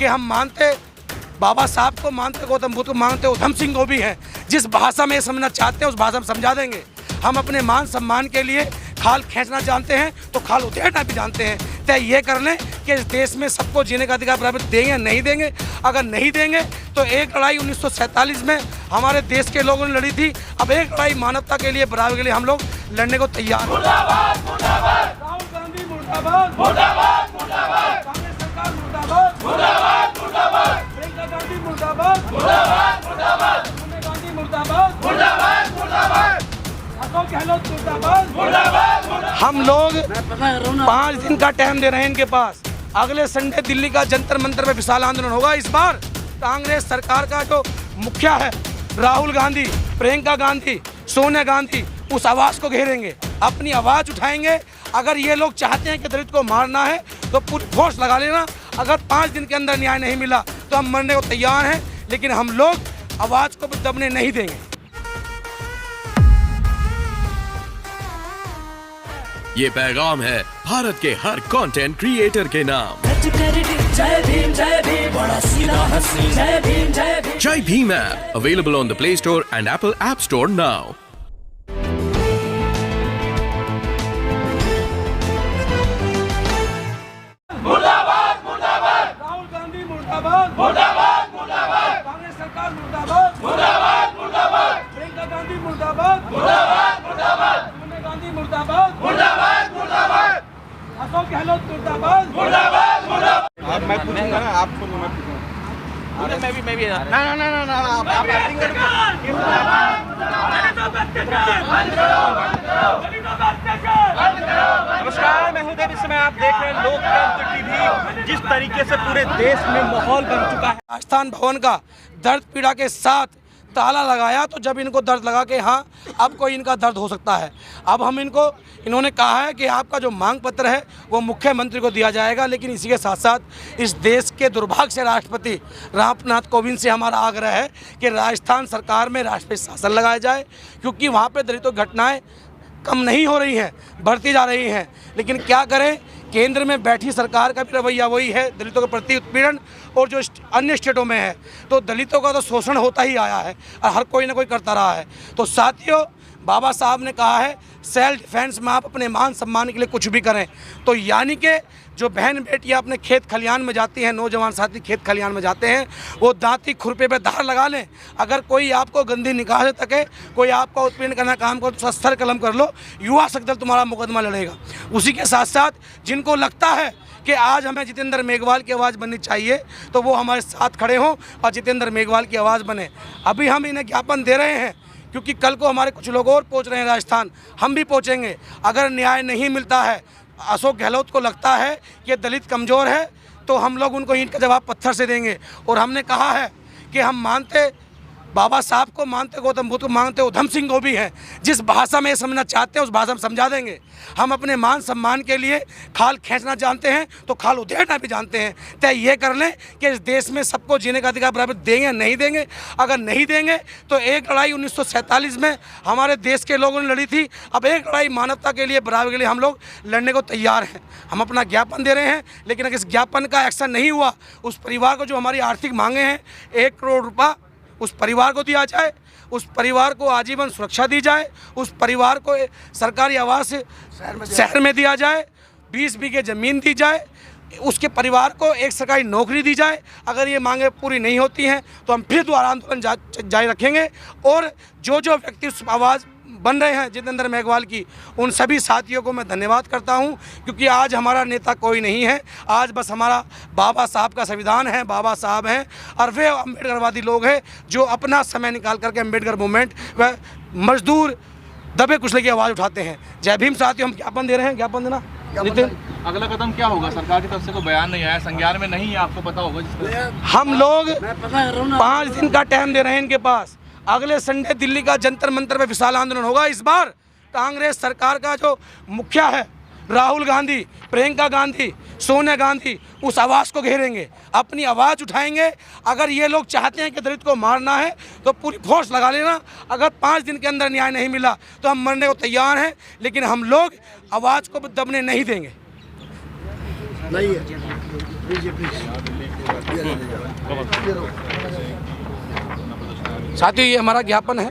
कि हम मानते बाबा साहब को, मानते गौतम बुद्ध को, मानते उधम सिंह को भी हैं। जिस भाषा में समझना चाहते हैं उस भाषा में समझा देंगे। हम अपने मान सम्मान के लिए खाल खींचना जानते हैं तो खाल उधेड़ना भी जानते हैं। तय ये कर लें कि इस देश में सबको जीने का अधिकार बराबर देंगे या नहीं देंगे। अगर नहीं देंगे तो एक लड़ाई 1947 में हमारे देश के लोगों ने लड़ी थी, अब एक लड़ाई मानवता के लिए, बराबर के लिए हम लोग लड़ने को तैयार हैं। मुर्दाबाद, मुर्दाबाद। राहुल गांधी मुर्दाबाद, मुर्दाबाद, मुर्दाबाद। कांग्रेस सरकार मुर्दाबाद, मुर्दाबाद, मुर्दाबाद। प्रियंका गांधी मुर्दाबाद, मुर्दाबाद, मुर्दाबाद। सोनिया गांधी मुर्दाबाद, मुर्दाबाद, मुर्दाबाद। अशोक गहलोत मुर्दाबाद, मुर्दाबाद, मुर्दाबाद। हम लोग 5 दिन का टाइम दे रहे हैं इनके पास। अगले संडे दिल्ली का जंतर मंतर में विशाल आंदोलन होगा। इस बार कांग्रेस सरकार का जो मुखिया है राहुल गांधी, प्रियंका गांधी, सोनिया गांधी, उस आवाज़ को घेरेंगे, अपनी आवाज़ उठाएंगे। अगर ये लोग चाहते हैं कि दलित को मारना है तो पूरी फोर्स लगा लेना। अगर 5 दिन के अंदर न्याय नहीं मिला तो हम मरने को तैयार हैं, लेकिन हम लोग आवाज़ को दबने नहीं देंगे। ये पैगाम है भारत के हर कंटेंट क्रिएटर के नाम। जय भीम जय भीम, बड़ा सीधा हंसी, जय भीम जय भीम। जय Bhim app available on the Play Store and Apple App Store now. मुर्दाबाद, मुर्दाबाद। राहुल गांधी मुर्दाबाद, मुर्दाबाद, मुर्दाबाद। कांग्रेस सरकार मुर्दाबाद, मुर्दाबाद, मुर्दाबाद। प्रियंका गांधी मुर्दाबाद, मुर्दाबाद, मुर्दाबाद। सोनिया गांधी मुर्दाबाद, मुर्दाबाद, मुर्दाबाद। अशोक गहलोत मुर्दाबाद, मुर्दाबाद, मुर्दाबाद। मैं पूछूंगा ना, आपको मैं पूछूंगा। मैं भी ना आप एक्टिंग नमस्कार, मैं हूं देव। इस समय आप देख रहे हैं लोकतंत्र टीवी। जिस तरीके से पूरे देश में माहौल बन चुका है, राजस्थान भवन का दर्द पीड़ा के साथ ताला लगाया, तो जब इनको दर्द लगा कि हाँ अब कोई इनका दर्द हो सकता है, अब हम इन्होंने कहा है कि आपका जो मांग पत्र है वो मुख्यमंत्री को दिया जाएगा। लेकिन इसी के साथ साथ इस देश के दुर्भाग्य से राष्ट्रपति रामनाथ कोविंद से हमारा आग्रह है कि राजस्थान सरकार में राष्ट्रपति शासन लगाया जाए, क्योंकि वहाँ पर दलितों की घटनाएँ कम नहीं हो रही हैं, बढ़ती जा रही हैं। लेकिन क्या करें, केंद्र में बैठी सरकार का भी रवैया वही है, दलितों के प्रति उत्पीड़न, और जो अन्य स्टेटों में है तो दलितों का तो शोषण होता ही आया है और हर कोई ना कोई करता रहा है। तो साथियों, बाबा साहब ने कहा है सेल्फ डिफेंस में आप अपने मान सम्मान के लिए कुछ भी करें। तो यानी कि जो बहन बेटियां अपने खेत खलियान में जाती हैं, नौजवान साथी खेत खलियान में जाते हैं, वो दांती खुरपे पे धार लगा लें। अगर कोई आपको गंदी निगाह से तके, कोई आपका उत्पीड़न करना काम करो तो सस्तर कलम कर लो, युवा शक्ति दल तुम्हारा मुकदमा लड़ेगा। उसी के साथ साथ जिनको लगता है कि आज हमें जितेंद्र मेघवाल की आवाज़ बननी चाहिए तो वो हमारे साथ खड़े हों और जितेंद्र मेघवाल की आवाज़ बने। अभी हम इन्हें ज्ञापन दे रहे हैं क्योंकि कल को हमारे कुछ लोग और पहुंच रहे हैं राजस्थान, हम भी पहुंचेंगे। अगर न्याय नहीं मिलता है, अशोक गहलोत को लगता है कि दलित कमज़ोर है, तो हम लोग उनको ईंट का जवाब पत्थर से देंगे। और हमने कहा है कि हम मानते बाबा साहब को, मानते गौतम बुद्ध को, मानते उधम सिंह को भी हैं। जिस भाषा में समझना चाहते हैं उस भाषा में समझा देंगे। हम अपने मान सम्मान के लिए खाल खींचना जानते हैं तो खाल उधेड़ना भी जानते हैं। तय ये कर लें कि इस देश में सबको जीने का अधिकार बराबर देंगे या नहीं देंगे। अगर नहीं देंगे तो एक लड़ाई 1947 में हमारे देश के लोगों ने लड़ी थी, अब एक लड़ाई मानवता के लिए, बराबर के लिए हम लोग लड़ने को तैयार हैं। हम अपना ज्ञापन दे रहे हैं, लेकिन अगर इस ज्ञापन का एक्शन नहीं हुआ, उस परिवार को जो हमारी आर्थिक मांगे हैं 1 करोड़ रुपये उस परिवार को दिया जाए, उस परिवार को आजीवन सुरक्षा दी जाए, उस परिवार को सरकारी आवास शहर में दिया जाए, 20 बीघे ज़मीन दी जाए, उसके परिवार को एक सरकारी नौकरी दी जाए। अगर ये मांगे पूरी नहीं होती हैं तो हम फिर दोबारा आंदोलन जारी रखेंगे। और जो व्यक्ति उस आवाज़ बन रहे हैं जितेंद्र मेघवाल की, उन सभी साथियों को मैं धन्यवाद करता हूं, क्योंकि आज हमारा नेता कोई नहीं है, आज बस हमारा बाबा साहब का संविधान है, बाबा साहब हैं और वे अम्बेडकरवादी लोग हैं जो अपना समय निकाल करके अम्बेडकर मूवमेंट व मजदूर दबे कुचले की आवाज़ उठाते हैं। जय भीम साथियों, हम ज्ञापन दे रहे हैं। ज्ञापन देना नितिन, अगला कदम क्या होगा? सरकार की तरफ से कोई बयान नहीं आया, संज्ञान में नहीं है, आपको पता होगा। हम लोग 5 दिन का टाइम दे रहे हैं इनके पास। अगले संडे दिल्ली का जंतर मंतर में विशाल आंदोलन होगा। इस बार कांग्रेस सरकार का जो मुखिया है राहुल गांधी, प्रियंका गांधी, सोनिया गांधी, उस आवाज़ को घेरेंगे, अपनी आवाज़ उठाएंगे। अगर ये लोग चाहते हैं कि दलित को मारना है तो पूरी फोर्स लगा लेना। अगर 5 दिन के अंदर न्याय नहीं मिला तो हम मरने को तैयार हैं, लेकिन हम लोग आवाज़ को दबने नहीं देंगे। साथियों, ये हमारा ज्ञापन है।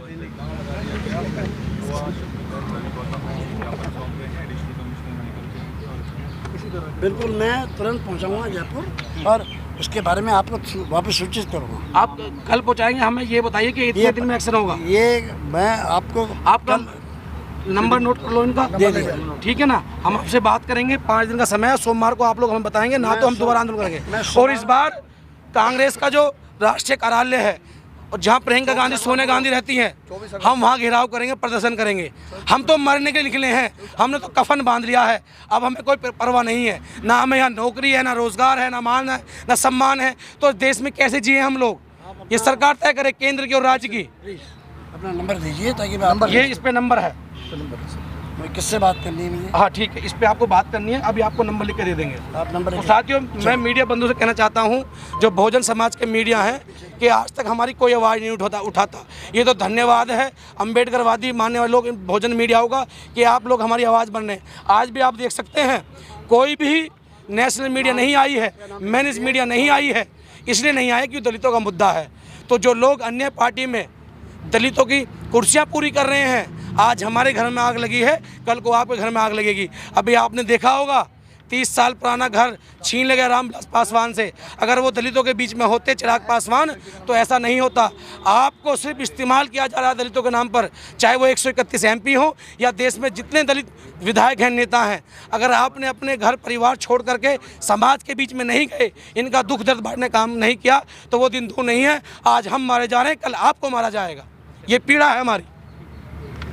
बिल्कुल, मैं तुरंत पहुंचाऊंगा जयपुर और उसके बारे में आपको वापस सूचित करूंगा। आप कल पहुंचाएंगे, हमें ये बताइए कि इतने दिन में एक्शन होगा। ये मैं आपको आपका नंबर नोट कर लो इनका, दे दीजिए। ठीक है ना। हम आपसे बात करेंगे, 5 दिन का समय है, सोमवार को आप लोग हमें बताएंगे ना, तो हम दोबारा आंदोलन करेंगे। और इस बार कांग्रेस का जो राष्ट्रीय कार्यालय है और जहाँ प्रियंका गांधी, सोनिया गांधी रहती हैं, हम वहाँ घेराव करेंगे, प्रदर्शन करेंगे। हम तो मरने के निकले हैं, हमने तो कफन बांध लिया है, अब हमें कोई परवाह नहीं है। ना हमें यहाँ नौकरी है, ना रोजगार है, ना मान है, ना सम्मान है। तो देश में कैसे जिए हम लोग, ये सरकार तय करे, केंद्र की और राज्य की। अपना नंबर दीजिए ताकि मैं ये इस पे नंबर है, किससे बात करनी है मुझे? हाँ ठीक है, इस पे आपको बात करनी है, अभी आपको नंबर लिख के दे देंगे। आप नंबर तो साथियों, मैं मीडिया बंधु से कहना चाहता हूँ, जो बहुजन समाज के मीडिया हैं, कि आज तक हमारी कोई आवाज़ नहीं उठाता। ये तो धन्यवाद है अम्बेडकरवादी मानने वाले लोग, बहुजन मीडिया होगा, कि आप लोग हमारी आवाज़ बन रहे हैं। आज भी आप देख सकते हैं, कोई भी नेशनल मीडिया नहीं आई है, मैनेज मीडिया नहीं आई है। इसलिए नहीं आए कि दलितों का मुद्दा है। तो जो लोग अन्य पार्टी में दलितों की कुर्सियाँ पूरी कर रहे हैं, आज हमारे घर में आग लगी है, कल को आपके घर में आग लगेगी। अभी आपने देखा होगा, 30 साल पुराना घर छीन ले गया रामविलास पासवान से। अगर वो दलितों के बीच में होते, चिराग पासवान, तो ऐसा नहीं होता। आपको सिर्फ इस्तेमाल किया जा रहा है दलितों के नाम पर, चाहे वो 131 MP हो या देश में जितने दलित विधायक हैं, नेता हैं। अगर आपने अपने घर परिवार छोड़ करके समाज के बीच में नहीं गए, इनका दुख दर्द बांटने काम नहीं किया, तो वो दिन दूर नहीं है। आज हम मारे जा रहे हैं, कल आपको मारा जाएगा। ये पीड़ा है हमारी।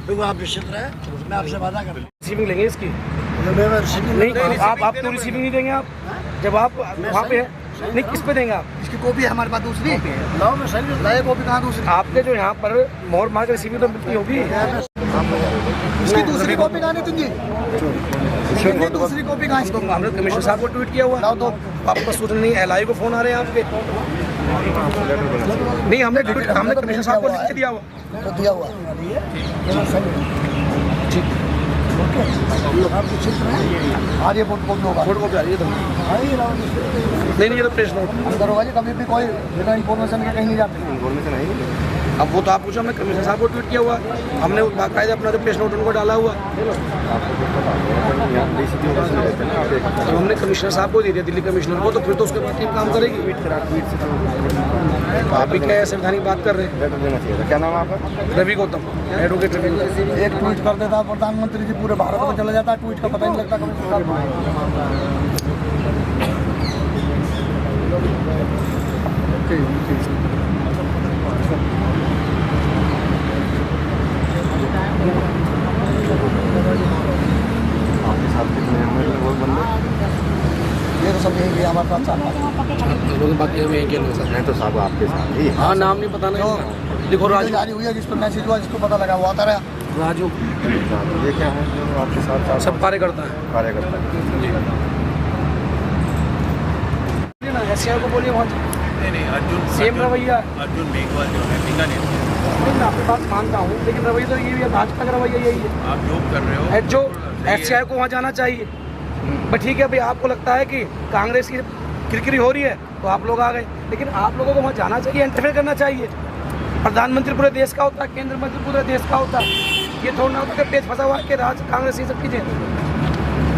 तो आप निश्चित रहे, मैं आपसे वादा कर रिसीविंग लेंगे इसकी। नहीं, नहीं, आप तो रिसीविंग नहीं देंगे। आप जब आप वहाँ पे है, नहीं, किस पे देंगे आप? इसकी कॉपी है हमारे पास दूसरी। लाओ, मैं सही लाए, कॉपी कहाँ दूसरी? आपके जो यहाँ पर मोहर मार के रिसीविंग तो मिलती होगी। इसकी दूसरी कॉपी कहाँ नहीं तुझी? दूसरी कॉपी कहाँ? तो हमने कमिश्नर साहब को ट्वीट किया हुआ, तो आपका सूचना नहीं, LI को फोन आ रहे हैं आपके। नहीं, हमने कमिश्नर साहब को लिख के दिया हुआ, तो दिया हुआ। ठीक, आप निश्चित रहें। आ रही है फोटो कॉपी होगा, फोटो कॉपी आ रही है। नहीं, ये तो प्रेस नोट अंदर होगा जी। कभी भी कोई बिना इन्फॉर्मेशन के कहीं नहीं जाते। इन्फॉर्मेशन है, अब वो तो आप पूछो, हमने कमिश्नर साहब को ट्वीट किया हुआ, हमने बाकायदा अपना जो प्रेस नोट उनको डाला हुआ, तो हमने कमिश्नर साहब को दे दिया, दिल्ली कमिश्नर को। तो फिर तो उसके बाद टीम काम करेगी। आप भी क्या संवैधानिक बात कर रहे हैं? क्या नाम है आपका? रवि गौतम, एडवोकेट रवि गौतम। एक ट्वीट कर देता प्रधानमंत्री जी, पूरे भारत में चला जाता है, ट्वीट का पता ही नहीं लगता कभी। ये तो सब यही हमारे पास बाकी हमें एक नहीं तो साहब आपके साथ ही। हाँ, नाम नहीं पता ना, लिखो राजू जारी हुई है, जिस पर मैसेज हुआ, जिसको पता लगा वो आता रहा। राजू। ये क्या है जो आपके साथ सब कार्यकर्ता है। SCI को बोलिए वहाँ नहीं, अर्जुन सेम रवैया। अर्जुन मेघवाल जो है बीकानेर से। नहीं, मैं आपकी बात मानता हूँ, लेकिन रवैया तो ये भी है, भाजपा का रवैया यही है। आप जो कर रहे हो, जो SCI को वहाँ जाना चाहिए, बट ठीक है भाई, आपको लगता है कि कांग्रेस की किरकिरी हो रही है तो आप लोग आ गए, लेकिन आप लोगों को वहाँ जाना चाहिए, इंटरफेयर करना चाहिए। प्रधानमंत्री पूरे देश का होता है, केंद्र मंत्री पूरे देश का होता है। ये थोड़ा ना होता कि पेच फंसा हुआ है कि राज कांग्रेस ये सब चीजें।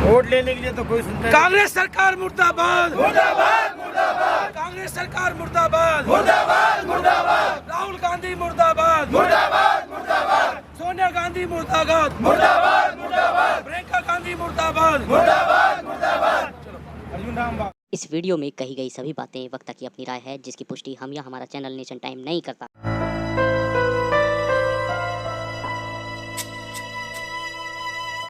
वोट लेने के लिए तो कोई सुनता कांग्रेस सरकार मुर्दाबाद, मुर्दाबाद मुर्दाबाद, कांग्रेस सरकार मुर्दाबाद, मुर्दाबाद मुर्दाबाद, राहुल गांधी मुर्दाबाद, मुर्दाबाद मुर्दाबाद, सोनिया गांधी मुर्दाबाद, मुर्दाबाद मुर्दाबाद, प्रियंका गांधी मुर्दाबाद, मुर्दाबाद मुर्दाबाद। इस वीडियो में कही गई सभी बातें वक्ता की अपनी राय है, जिसकी पुष्टि हम या हमारा चैनल नेशन टाइम नहीं करता।